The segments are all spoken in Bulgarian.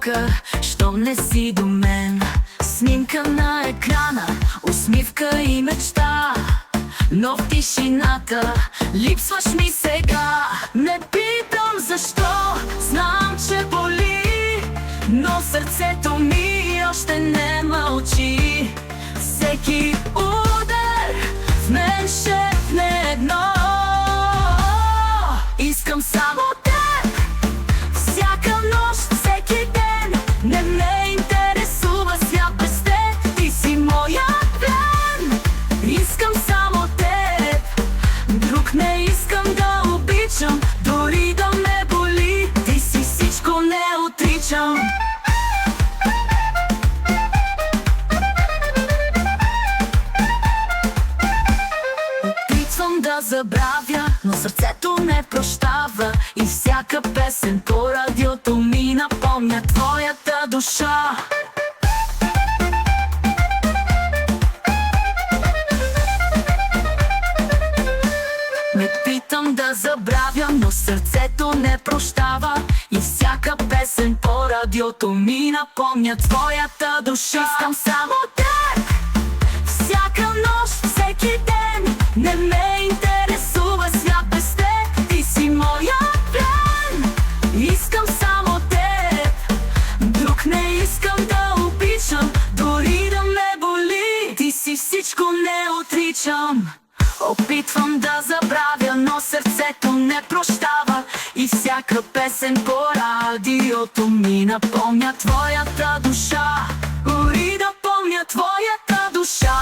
снимка, щом не си до мен. Снимка на екрана, усмивка и мечта, но в тишината липсваш ми сега. Не питам защо, знам, че боли, но сърцето ми още не мълчи. Всеки удар в мен шепне едно: искам само теб. Всяка нощ, всеки ден, не ме интересува свят без теб. Ти си моя плен. Искам само теб, друг не искам да обичам, дори да ме боли. Ти си всичко, не отричам. Опитвам да забравя, но сърцето не прощава, и всяка песен по радиото ми напомня твоята душа. Не питам да забравя, но сърцето не прощава, и всяка песен по радиото ми напомня твоята душа. Искам само теб. Всяка нощ, всеки ден, не ме интересува свят без теб. Ти си моя плен. Искам само теб, друг не искам да обичам, дори да ме боли. Ти си всичко, не отричам. Опитвам да забравя, но сърцето не прощава, и всяка песен по радиото ми напомня твоята душа. Дори да помня твоята душа.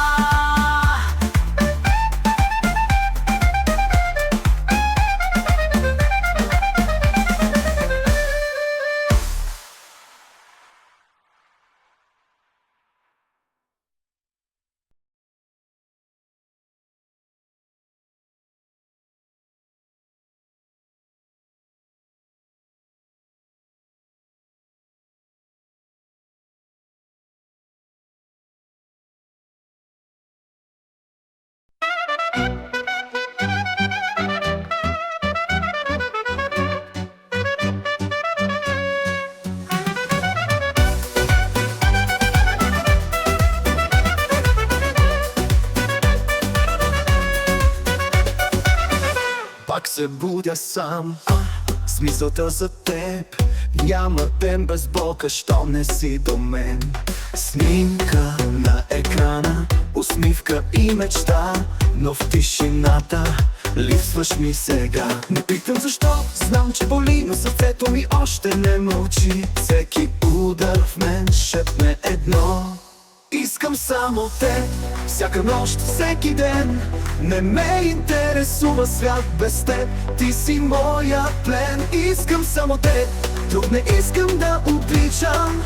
Пак се будя сам, с мисълта за теб. Няма ден без болка, щом не си до мен. Снимка на екрана, усмивка и мечта, но в тишината липсваш ми сега. Не питам защо, знам, че боли, но сърцето ми още не мълчи. Всеки удар в мен шепне едно: искам само теб. Всяка нощ, всеки ден, не ме интересува свят без теб. Ти си моя плен. Искам само теб, друг не искам да обичам,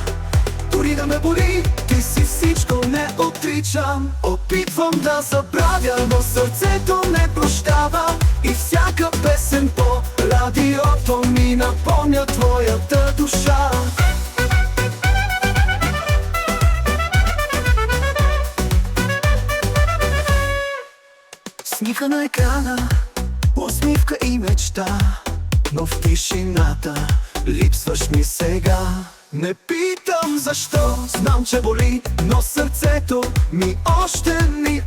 дори да ме боли. Ти си всичко, не отричам. Опитвам да забравя, но сърцето не прощава, и всяка песен по радиото ми напомня твоята душа. Снимка на екрана, усмивка и мечта, но в тишината липсваш ми сега. Не питам защо, знам, че боли, но сърцето ми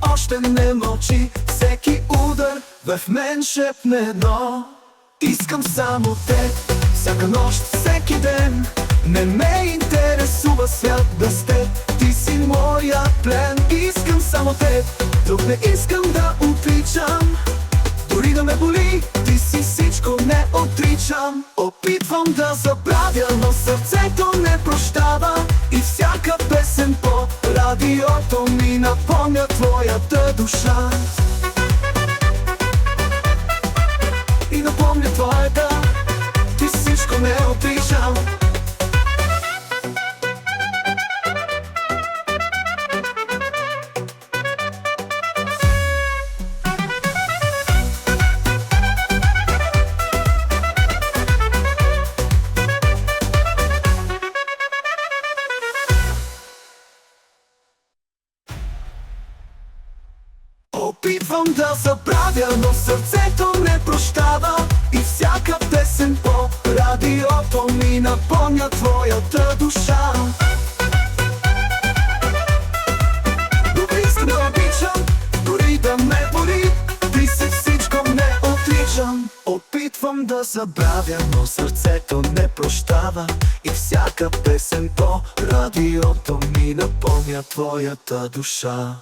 още не мълчи. Всеки удар в мен шепне едно: искам само теб. Всяка нощ, всеки ден, не ме интересува свят без теб. Ти си моя плен. Искам само теб, друг не искам да обичам, дори да ме боли. Ти си всичко, не отричам. Опитвам да забравя, но сърцето не прощава, и всяка песен по радиото ми напомня твоята душа. И напомня твоята. Ти всичко, не отричам. Опитвам да забравя, но сърцето не прощава. И всяка песен по радиото ми напомня твоята душа. Дори искам да обичам, дори да ме боли, ти си всичко, не отричам. Опитвам да забравя, но сърцето не прощава. И всяка песен по радиото ми напомня твоята душа.